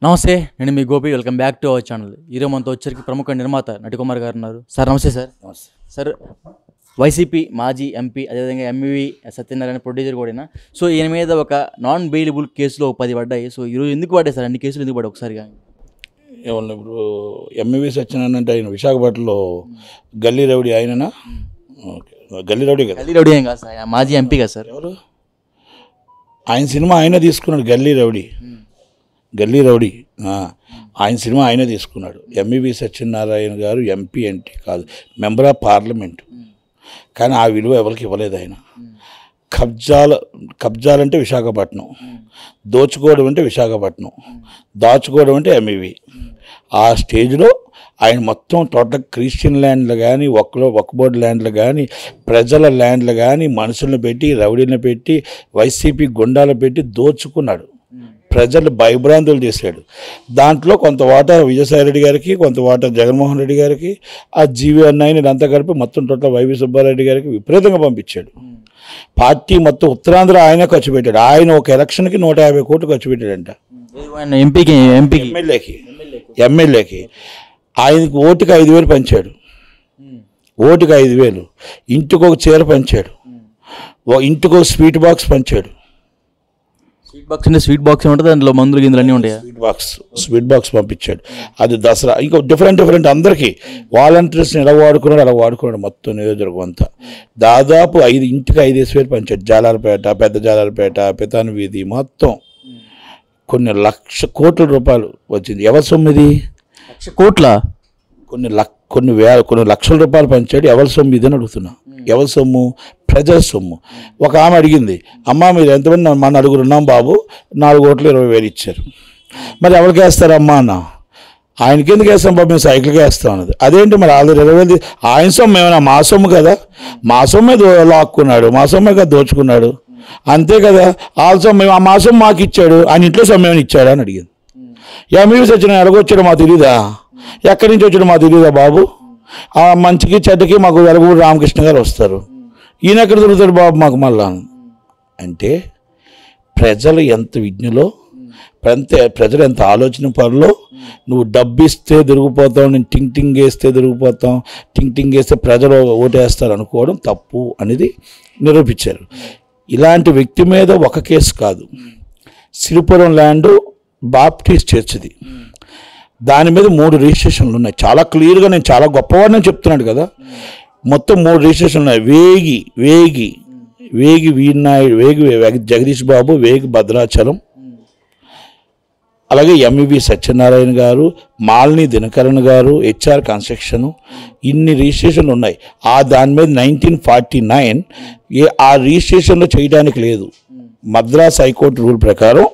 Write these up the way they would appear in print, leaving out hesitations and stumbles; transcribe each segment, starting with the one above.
నమస్తే, నేను మీ Gopi. Welcome back to our channel. ఈరోజు మనతో వచ్చరికి ప్రముఖ నిర్మాత నటికుమార్ గారు ఉన్నారు. సార్ నమస్తే. సార్ సార్ వైసీపీ మాజీ ఎంపీ, అదేవిధంగా ఎంవి సత్యనారాయణ ప్రొడ్యూసర్ కూడా. సో ఈయన మీద ఒక నాన్ బెయిలబుల్ కేసులో 10 పడ్డాయి. సో ఈరోజు ఎందుకు పడ్డాయి సార్? అన్ని కేసులు ఎందుకు పడ్డాయి ఒకసారిగా? ఏమన్నా ఇప్పుడు ఎంవి సత్యనారాయణ అంటే ఆయన విశాఖపట్నంలో గల్లీ రౌడీ ఆయననా? ఓకే, గల్లీ రౌడీ కదా. గల్లీ రౌడీ ఏం కాదు సార్, మాజీ ఎంపీ కదా సార్. ఎవరు? ఆయన సినిమా ఆయన తీసుకున్నాడు. గల్లీ రౌడీ ఆయన సినిమా ఆయనే తీసుకున్నాడు. ఎంవి సత్యనారాయణ గారు ఎంపీ అంటే కాదు, మెంబర్ ఆఫ్ పార్లమెంట్. కానీ ఆ విలువ ఎవరికి ఇవ్వలేదు ఆయన. కబ్జాలంటే విశాఖపట్నం, దోచుకోవడం అంటే విశాఖపట్నం, దాచుకోవడం అంటే ఎంవి. ఆ స్టేజ్లో ఆయన మొత్తం టోటల్ క్రిస్టియన్ ల్యాండ్లు కానీ, వక్బోర్డ్ ల్యాండ్లు కానీ, ప్రజల ల్యాండ్లు కానీ మనుషులను పెట్టి, రౌడీలను పెట్టి, వైసీపీ గుండాలు పెట్టి దోచుకున్నాడు. ప్రజలు భయభ్రాంతులు చేశాడు. దాంట్లో కొంత వాటా విజయసాయి రెడ్డి గారికి, కొంత వాటా జగన్మోహన్ రెడ్డి గారికి, ఆ జీవీ అన్నయ్యని ఇదంతా కలిపి మొత్తం టోటల్ వైవి సుబ్బారెడ్డి గారికి విపరీతంగా పంపించాడు. పార్టీ మొత్తం ఉత్తరాంధ్ర ఆయనే ఖర్చు పెట్టాడు. ఆయన ఒక ఎలక్షన్కి 150 కోట్లు ఖర్చు పెట్టాడంట. ఎమ్మెల్యేకి ఆయనకి ఓటుకి 5,000 పంచాడు. ఓటుకి 5,000. ఇంటికి ఒక చీర పంచాడు. ఇంటికి ఒక స్వీట్ బాక్స్ పంచాడు. స్వీట్ బాక్స్ ఉంటుంది, అందులో మందులు గిందులు అన్నీ ఉంటాయి. స్వీట్ బాక్స్ పంపించాడు. అది దసరా. ఇంకా డిఫరెంట్ అందరికీ వాలంటీర్స్ని ఎలా వాడుకున్నాడు మొత్తం నియోజకవర్గం అంతా. దాదాపు ఇంటికి 5,000 పంచాడు. జాలార్పేట, పెద్ద జాలార్పేట, పితాని వీధి మొత్తం కొన్ని కోట్ల రూపాయలు వచ్చింది. ఎవరి సొమ్ము ఇది? కోట్ల కొన్ని లక్షల రూపాయలు పంచాడు. ఎవరి సొమ్ము ఇది అని అడుగుతున్నా. ఎవరి సొమ్ము? ప్రజల సొమ్ము. ఒక ఆమె అడిగింది, అమ్మ మీరు ఎంతమంది? మా 4 ఉన్నాం బాబు, 4,20,000 ఇచ్చారు. మరి ఎవరికి వేస్తారమ్మా అన్న? ఆయనకి ఎందుకు వేస్తాం బాబు, మేము సైకిల్కి వేస్తాం అన్నది. అదేంటి మరి వాళ్ళు 20,000 ఆయన సొమ్ము ఏమైనా మా సొమ్ము కదా? మా సొమ్మే లాక్కున్నాడు, మా సొమ్మే కదా దోచుకున్నాడు, అంతే కదా. వాళ్ళ సొమ్ము మా సొమ్ము మాకు ఇచ్చాడు, ఆయన ఇంట్లో సొమ్ము ఏమైనా ఇచ్చాడు అని అడిగింది. ఎంవి సత్యనారాయణ ఎలాగొచ్చాడు మాకు తెలీదా? ఎక్కడి నుంచి వచ్చాడు మాకు తెలీదా బాబు? ఆ మంచికి చెడ్డకి మాకు వెలుగురు రామకృష్ణ గారు వస్తారు, ఈయన ఎక్కడ దొరుకుతాడు బాబు మాకు మళ్ళా అంటే. ప్రజలు ఎంత విజ్ఞులో, ప్రజలు ఎంత ఆలోచన పరులో. నువ్వు డబ్బిస్తే దొరికిపోతావు, నేను టింగ్ వేస్తే దొరికిపోతాం, టింగ్ వేస్తే ప్రజలు ఓటేస్తారు అనుకోవడం తప్పు అనేది నిరూపించారు. ఇలాంటి వ్యక్తి మీద ఒక కేసు కాదు, సిరిపురం ల్యాండ్ బాప్టిస్ట్ చర్చిది, దాని మీద 3 రిజిస్ట్రేషన్లు ఉన్నాయి. చాలా క్లియర్గా, నేను చాలా గొప్పవాడిని చెప్తున్నాడు కదా. మొత్తం 3 రిజిస్ట్రేషన్లు ఉన్నాయి. వేగి వీరనాయుడు, వేగి జగదీష్ బాబు, వేగి భద్రాచలం, అలాగే ఎంవి సత్యనారాయణ గారు, మాలిని దినకరణ్ గారు, హెచ్ఆర్ కన్స్ట్రక్షన్, ఇన్ని రిజిస్ట్రేషన్లు ఉన్నాయి. దాని మీద 1949 ఆ రిజిస్ట్రేషన్లో చేయడానికి లేదు. మద్రాస్ హైకోర్టు రూల్ ప్రకారం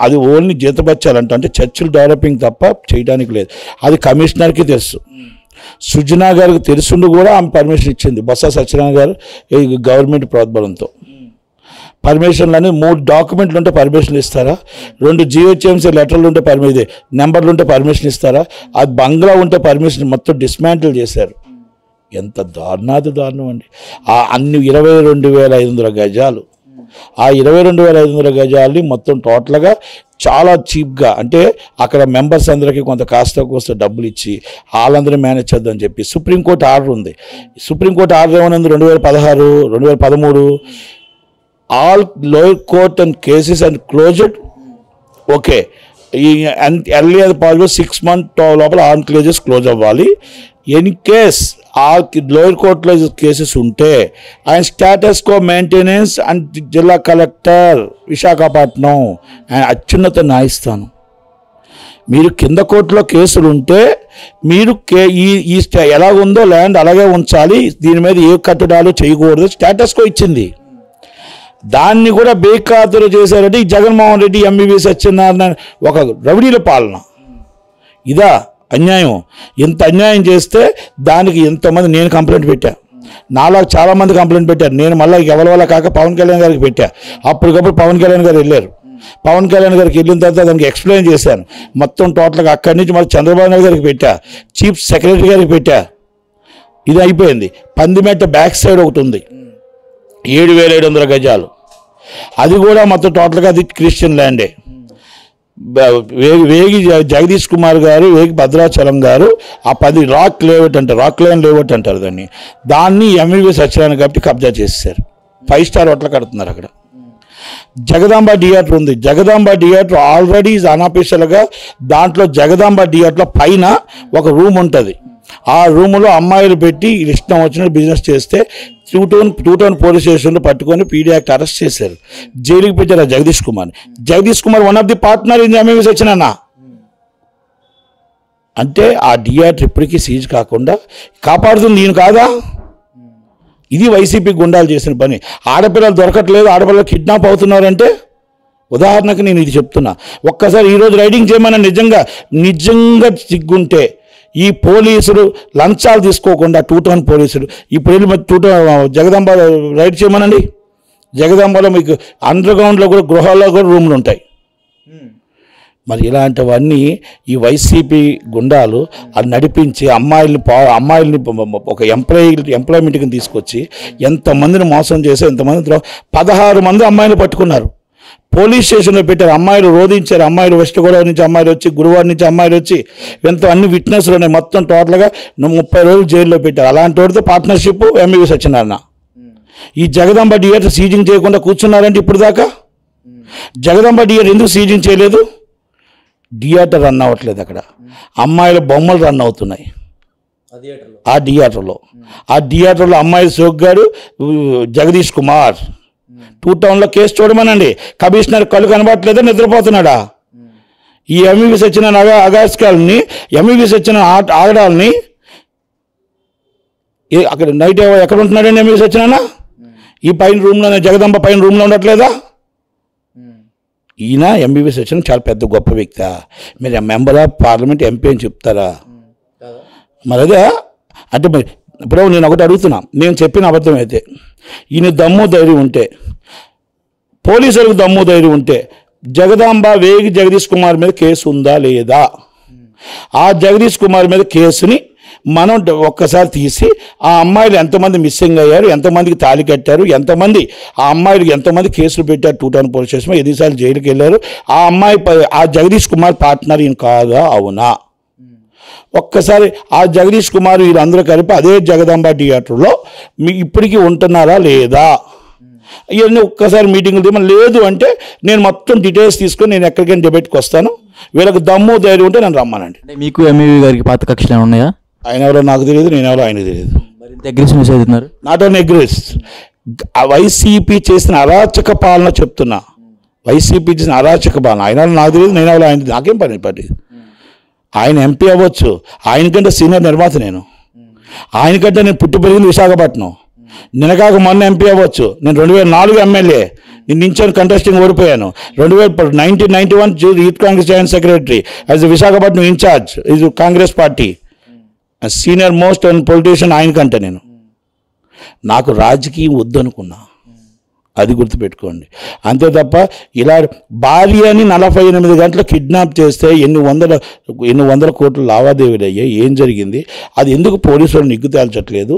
అది ఓన్లీ జీతబత్యాలంట, అంటే చర్చిల్ డెవలపింగ్ తప్ప చేయడానికి లేదు. అది కమిషనర్కి తెలుసు, సుజనా గారికి తెలుసుండి కూడా ఆమె పర్మిషన్ ఇచ్చింది. బొత్స సత్యనారాయణ గారు గవర్నమెంట్ ప్రోద్బలంతో పర్మిషన్లు అనేది 3 డాక్యుమెంట్లు ఉంటే పర్మిషన్ ఇస్తారా? 2 జిహెచ్ఎంసీ లెటర్లు ఉంటే నెంబర్లు ఉంటే పర్మిషన్ ఇస్తారా? అది బంగ్లా ఉంటే పర్మిషన్ మొత్తం డిస్మాంటిల్ చేశారు. ఎంత దారుణం అండి. అన్ని 22,500 గజాలు, ఆ 22,500 గజాలని మొత్తం టోటల్గా చాలా చీప్గా, అంటే అక్కడ మెంబర్స్ అందరికీ కొంత కాస్త డబ్బులు ఇచ్చి వాళ్ళందరినీ మేనేజ్ చేద్దామని చెప్పి సుప్రీంకోర్టు ఆర్డర్ ఉంది. సుప్రీంకోర్టు ఆర్డర్ ఏమన్నది? 2016, 2013 all lower court and cases and closed. Okay, early అది పాసిబుల్ 6 months లోపల ఆల్ కేసెస్ క్లోజ్ అవ్వాలి. ఎన్ కేస్ ఆ లోయర్ కోర్టులో కేసెస్ ఉంటే ఆయన స్టేటస్ కో మెయింటెనెన్స్ అండ్ జిల్లా కలెక్టర్ విశాఖపట్నం, ఆయన అత్యున్నత న్యాయస్థానం. మీరు కింద కోర్టులో కేసులు ఉంటే మీరు ఎలాగుందో ల్యాండ్ అలాగే ఉంచాలి, దీని మీద ఏ కట్టడాలు చేయకూడదు స్టేటస్ కో ఇచ్చింది. దాన్ని కూడా బేఖాతరు చేశారంటే ఈ జగన్మోహన్ రెడ్డి, ఎంవి సత్యనారాయణ ఒక రౌడీల పాలన. ఇదా అన్యాయం? ఇంత అన్యాయం చేస్తే దానికి ఎంతమంది, నేను కంప్లైంట్ పెట్టా, నాలా చాలామంది కంప్లైంట్ పెట్టారు. నేను మళ్ళీ ఎవరి వల్ల కాక పవన్ కళ్యాణ్ గారికి పెట్టా. అప్పటికప్పుడు పవన్ కళ్యాణ్ గారు వెళ్ళారు. పవన్ కళ్యాణ్ గారికి వెళ్ళిన తర్వాత దానికి ఎక్స్ప్లెయిన్ చేశాను మొత్తం టోటల్గా. అక్కడి నుంచి మళ్ళీ చంద్రబాబు నాయుడు గారికి పెట్టా, చీఫ్ సెక్రటరీ గారికి పెట్టా. ఇది అయిపోయింది. పందిమెట్ట బ్యాక్ సైడ్ ఒకటి ఉంది, 7,700 గజాలు, అది కూడా మొత్తం టోటల్గా అది క్రిస్టియన్ ల్యాండే. వేగి జగదీష్ కుమార్ గారు, వేగి భద్రాచలం గారు ఆ 10 రాక్ లైన్ లేఅవుట్ అంటారు దాన్ని ఎంవివి సత్యనారాయణ కాబట్టి కబ్జా చేశారు. 5 స్టార్ హోటల్ కడుతున్నారు అక్కడ. జగదాంబ థియేటర్ ఉంది. జగదాంబ థియేటర్ ఆల్రెడీ అన్అఫీషియల్గా దాంట్లో జగదాంబ థియేటర్లో పైన ఒక రూమ్ ఉంటుంది. ఆ రూములో అమ్మాయిలు పెట్టి ఇష్టం వచ్చినట్టు బిజినెస్ చేస్తే టూ టౌన్ పోలీస్ స్టేషన్లో పట్టుకొని పీడీ యాక్ట్ అరెస్ట్ చేశారు. జైలుకి పెట్టారు Jagadish Kumar one of the partner in MVV Satyanarayana. అంటే ఆ థియేటర్ ఇప్పటికీ సీజ్ కాకుండా కాపాడుతుంది నేను కాదా? ఇది వైసీపీ గుండాలు చేసిన పని. ఆడపిల్లలు దొరకట్లేదు, ఆడపిల్లలు కిడ్నాప్ అవుతున్నారంటే ఉదాహరణకు నేను ఇది చెప్తున్నా. ఒక్కసారి ఈరోజు రైడింగ్ చేయమని నిజంగా సిగ్గుంటే ఈ పోలీసులు లంచాలు తీసుకోకుండా టూ టౌన్ పోలీసులు ఇప్పుడు వెళ్ళి జగదాంబ రైడ్ చేయమనండి. జగదాంబలో మీకు అండర్ గ్రౌండ్లో కూడా గృహాల్లో కూడా రూమ్లు ఉంటాయి. మరి ఇలాంటివన్నీ ఈ వైసీపీ గుండాలు అది నడిపించి అమ్మాయిల్ని ఒక ఎంప్లాయ్మెంట్కి తీసుకొచ్చి ఎంతమందిని మోసం చేసి ఎంతమంది 16 మంది అమ్మాయిలు పట్టుకున్నారు. పోలీస్ స్టేషన్లో పెట్టారు. అమ్మాయిలు రోధించారు. అమ్మాయిలు వెస్ట్ గోదావరి నుంచి అమ్మాయిలు వచ్చి, గురువారం నుంచి అమ్మాయిలు వచ్చి, ఎంతో అన్ని విట్నెస్లు ఉన్నాయి. మొత్తం టోటల్గా 30 రోజులు జైల్లో పెట్టారు. అలాంటి వాడితో పార్ట్నర్షిప్ ఎంవివి సత్యనారాయణ. ఈ జగదాంబ థియేటర్ సీజింగ్ చేయకుండా కూర్చున్నారంటే ఇప్పుడు దాకా. జగదాంబ థియేటర్ ఎందుకు సీజింగ్ చేయలేదు? థియేటర్ రన్ అవ్వట్లేదు అక్కడ. అమ్మాయిల బొమ్మలు రన్ అవుతున్నాయి ఆ థియేటర్లో. ఆ థియేటర్లో అమ్మాయిల సోగ్గాడు జగదీష్ కుమార్. టూ టౌన్లో కేసు చూడమనండి. కమిషనర్ కళ్ళు కనబడట్లేదా, నిద్రపోతున్నాడా? ఈ ఎంవివి సత్యనారాయణ అగాస్కాల్ని ఎంవివి సత్యనారాయణ ఆగడాలని అక్కడ నైట్ ఎక్కడ ఉంటున్నాడండి ఎంవివి సత్యనారాయణ? ఈ పైన రూమ్లోనే, జగదంబ పైన రూమ్లో ఉండట్లేదా? ఈయన ఎంవివి సత్యనారాయణ చాలా పెద్ద గొప్ప వ్యక్తి. మీరు మెంబర్ ఆఫ్ పార్లమెంట్ ఎంపీ అని చెప్తారా? మరి అదే అంటే మరి ఇప్పుడు నేను ఒకటి అడుగుతున్నా, నేను చెప్పిన అబద్ధం అయితే, ఈయన దమ్ము ధైర్యం ఉంటే, పోలీసులకు దమ్ము ధైర్యం ఉంటే జగదాంబ వేగి జగదీష్ కుమార్ మీద కేసు ఉందా లేదా? ఆ జగదీష్ కుమార్ మీద కేసుని మనం ఒక్కసారి తీసి ఆ అమ్మాయిలు ఎంతమంది మిస్సింగ్ అయ్యారు, ఎంతమందికి తాళి కట్టారు, ఎంతమంది ఆ అమ్మాయిలకు ఎంతమంది కేసులు పెట్టారు, టూ టౌన్ పోలీస్ స్టేషన్ 5 సార్లు జైలుకి వెళ్ళారు, ఆ జగదీష్ కుమార్ పార్ట్నర్ ఈయన కాదా అవునా? ఒక్కసారి ఆ జగదీష్ కుమార్ వీళ్ళందరూ కలిపి అదే జగదాంబ థియేటర్లో ఇప్పటికీ ఉంటున్నారా లేదా? ఇవన్నీ ఒక్కసారి మీటింగ్లు తీయమని. లేదు అంటే నేను మొత్తం డీటెయిల్స్ తీసుకొని నేను ఎక్కడికైనా డిబేట్కి వస్తాను. వీళ్ళకి దమ్ము ధైర్యం ఉంటే నన్ను రమ్మనండి. మీకు ఎంవివి గారికి పాత కక్షలు ఏమైనా ఉన్నాయా? ఆయన ఎవరో నాకు తెలియదు, నేను ఎవరో ఆయనకు తెలియదు. Not own agrees. వైసీపీ చేసిన అరాచక పాలన చెప్తున్నా. వైసీపీ చేసిన అరాచక పాలన ఆయన నాకు తెలియదు, నేను ఎవరో ఆయన, నాకేం పని. ఆయన ఎంపీ అవ్వచ్చు, ఆయనకంటే సీనియర్ నిర్మాత నేను. ఆయనకంటే నేను పుట్టి పెరిగింది విశాఖపట్నం. నిన్నకాక మొన్న ఎంపీ అవ్వచ్చు. నేను 2004 ఎమ్మెల్యే. నేను నించాను, కంటెస్టింగ్ ఓడిపోయాను. 1991 youth Congress joint secretary as Visakhapatnam incharge ఇది Congress party. Senior most and politician ఆయనకంటే నేను. నాకు రాజకీయం వద్దనుకున్నా, అది గుర్తుపెట్టుకోండి. అంతే తప్ప ఇలా భార్యని 48 గంటలు కిడ్నాప్ చేస్తే ఎన్ని వందల కోట్ల లావాదేవీలు అయ్యాయి, ఏం జరిగింది, అది ఎందుకు పోలీసులు నిగ్గు తేల్చట్లేదు,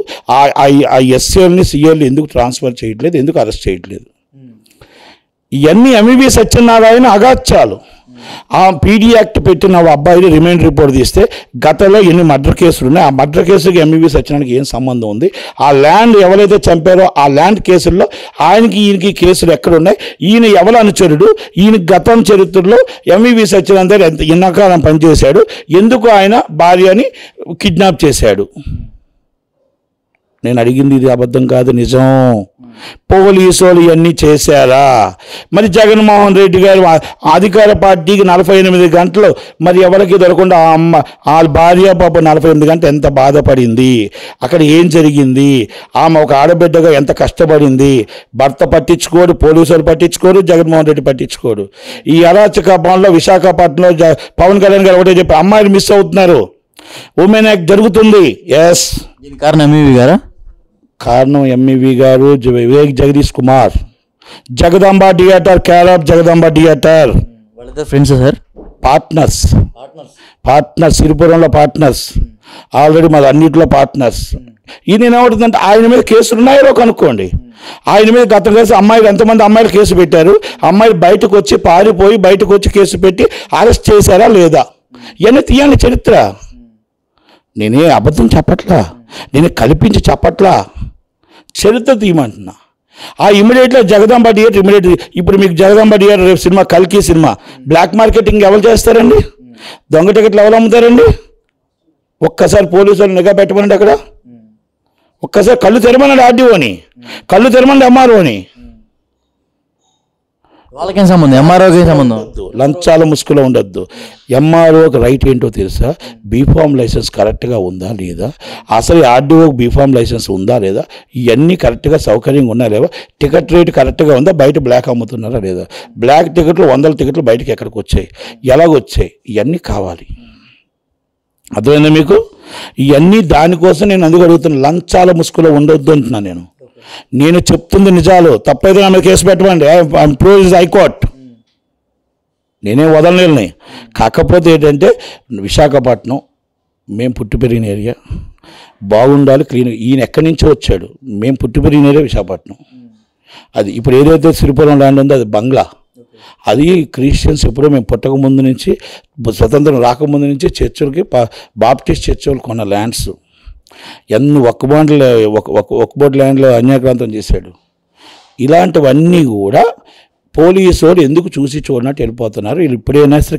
ఆ ఎస్ఏల్ని సిఎల్ని ఎందుకు ట్రాన్స్ఫర్ చేయట్లేదు, ఎందుకు అరెస్ట్ చేయట్లేదు? ఇవన్నీ ఎంవివి సత్యనారాయణ అగాత్యాలు. ఆ పీడీ యాక్ట్ పెట్టిన అబ్బాయిని రిమైండ్ రిపోర్ట్ తీస్తే గతంలో ఎన్ని మర్డర్ కేసులు ఉన్నాయి, ఆ మర్డర్ కేసుకి ఎంవివి సత్యనారాయణకి ఏం సంబంధం ఉంది? ఆ ల్యాండ్ ఎవరైతే చంపారో ఆ ల్యాండ్ కేసుల్లో ఈయనకి కేసులు ఎక్కడున్నాయి? ఈయన ఎవరు అనుచరుడు? ఈయన గతం చరిత్రలో ఎంవివి సత్యనారాయణ ఎంత ఎన్నకాలం పనిచేశాడు? ఎందుకు ఆయన భార్యని కిడ్నాప్ చేశాడు? నేను అడిగింది ఇది అబద్ధం కాదు, నిజం. పోలీసులు ఇవన్నీ చేశారా? మరి జగన్మోహన్ రెడ్డి గారు అధికార పార్టీకి 48 గంటలు మరి ఎవరికి దొరకకుండా ఆ భార్య పాప 48 గంటలు ఎంత బాధపడింది, అక్కడ ఏం జరిగింది, ఆమె ఒక ఆడబిడ్డగా ఎంత కష్టపడింది. భర్త పట్టించుకోడు, పోలీసులు పట్టించుకోరు, జగన్మోహన్ రెడ్డి పట్టించుకోడు. ఈ అరాచక పాలనలో విశాఖపట్నంలో పవన్ కళ్యాణ్ గారు ఒకటే చెప్పి అమ్మాయిలు మిస్ అవుతున్నారు, ఉమెన్ యాక్ట్ జరుగుతుంది. ఎస్, దీని కారణం ఎంవివి గారా? కారణం ఎంవివి గారు, Vivek Jagadish Kumar. Jagadamba theatre, care of Jagadamba theatre. వాళ్ళిద్దరు ఫ్రెండ్స్ సార్? పార్ట్నర్స్. సిరిపురంలో పార్ట్నర్స్. ఆల్రెడీ మాది అన్నింటిలో పార్ట్నర్స్. ఈయన ఏమవుతుందంటే ఆయన మీద కేసులు ఉన్నాయో కనుక్కోండి. ఆయన మీద గతం కేసు అమ్మాయిలు ఎంతమంది అమ్మాయిలు కేసు పెట్టారు, అమ్మాయిలు బయటకు వచ్చి పారిపోయి బయటకు వచ్చి కేసు పెట్టి అరెస్ట్ చేశారా లేదా, ఇవన్నీ తీయండి చరిత్ర. నేనే అబద్ధం చెప్పట్లా, నేను కల్పించి చెప్పట్లా, చరిత్ర తీయమంటున్నా. ఆ ఇమీడియట్గా జగదాంబ థియేటర్ ఇమీడియట్. ఇప్పుడు మీకు జగదాంబ థియేటర్ రేపు సినిమా కల్కి సినిమా బ్లాక్ మార్కెటింగ్ ఎవరు చేస్తారండి? దొంగ టికెట్లు ఎవరు అమ్ముతారండి? ఒక్కసారి పోలీసు వాళ్ళు నిఘా పెట్టమనండి అక్కడ. ఒక్కసారి కళ్ళు తెరమన్నాడు ఆర్డీఓని, కళ్ళు తెరమండి ఎంఆర్ఓని. వాళ్ళకేం సంబంధం, ఎంఆర్ఓకి ఏం సంబంధం? లంచాల ముసుగులో ఉండొద్దు. ఎంఆర్ఓకి రైట్ ఏంటో తెలుసా? బీఫామ్ లైసెన్స్ కరెక్ట్గా ఉందా లేదా, అసలు ఆర్డీఓకి బీఫామ్ లైసెన్స్ ఉందా లేదా, ఇవన్నీ కరెక్ట్గా సౌకర్యంగా ఉన్నా లేదా, టికెట్ రేట్ కరెక్ట్గా ఉందా, బయట బ్లాక్ అమ్ముతున్నారా లేదా, బ్లాక్ టికెట్లు 100 టికెట్లు బయటకి ఎక్కడికి వచ్చాయి, ఎలాగొచ్చాయి, ఇవన్నీ కావాలి. అర్థమైందా మీకు? ఇవన్నీ దానికోసం నేను అందుకు అడుగుతున్నాను. లంచాల ముసుగులో ఉండొద్దు అంటున్నాను. నేను చెప్తుంది నిజాలు, తప్పైతే నా మీద కేసు పెట్టమండి. ఐఎమ్ ప్రూవ్డ్ హైకోర్ట్, నేనే వదలలేని. కాకపోతే ఏంటంటే విశాఖపట్నం మేము పుట్టి పెరిగిన ఏరియా, బాగుండాలి క్లీన్. ఈయన ఎక్కడి నుంచో వచ్చాడు, మేము పుట్టి పెరిగిన ఏరియా విశాఖపట్నం. అది ఇప్పుడు ఏదైతే శ్రీపురం ల్యాండ్ ఉందో అది బంగ్లా. అది క్రిస్టియన్స్ ఎప్పుడో మేము పుట్టక ముందు నుంచి, స్వతంత్రం రాకముందు నుంచి చర్చులకి బాప్టిస్ట్ చర్చ్ కొన్న ల్యాండ్స్. ఎన్ని ఒక్కబోర్డు ల్యాండ్లో అన్యాక్రాంతం చేశాడు. ఇలాంటివన్నీ కూడా పోలీసు వాళ్ళు ఎందుకు చూసి చూడనట్టు వెళ్ళిపోతున్నారు. వీళ్ళు ఇప్పుడైనా సరే